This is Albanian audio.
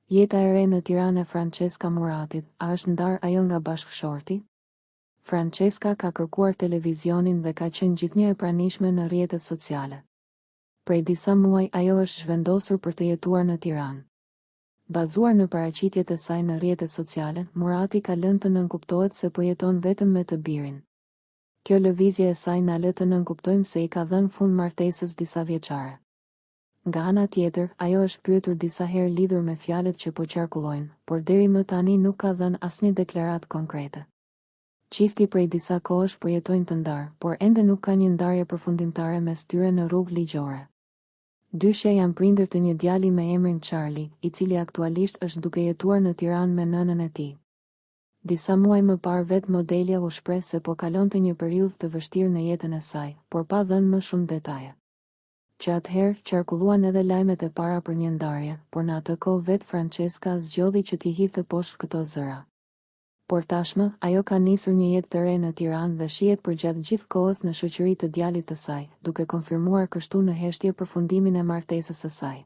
Jeta e re në Tiranë e Francesca Muratit, a është ndarë ajo nga bashkëshorti? Francesca ka kërkuar televizionin dhe ka qenë gjithnjë e pranishme në rrjetet sociale. Prej disa muaj ajo është zhvendosur për të jetuar në Tiranë. Bazuar në paraqitjet e saj në rrjetet sociale, Murati ka lënë të nënkuptohet se po jeton vetëm me të birin. Kjo lëvizje e saj na lë të nënkuptojmë se i ka dhënë fund martesës disa vjeçare. Nga ana tjetër, ajo është pyetur disa herë lidhur me fjalët që po qarkullojnë, por deri më tani nuk ka dhënë asnjë deklaratë konkrete. Çifti prej disa kohësh po jetojnë të ndarë, por ende nuk ka një ndarje përfundimtare mes tyre në rrugë ligjore. Dyshja janë prindër të një djali me emrin Charlie, i cili aktualisht është duke jetuar në Tiranë me nënën e tij. Disa muaj më parë vetë modelja u shpreh se po kalonte një periudhë të vështirë në jetën e saj, por pa dhënë më shumë detaje. Që atëherë qarkulluan edhe lajmet e para për një ndarje, por në atë kohë vetë Francesca zgjodhi që t'i hidhte poshtë këto zëra. Por tashmë, ajo ka nisur një jetë të re në Tiranë dhe shihet përgjatë gjithë kohës në shoqëri të djalit të saj, duke konfirmuar kështu në heshtje përfundimin e martesës së saj.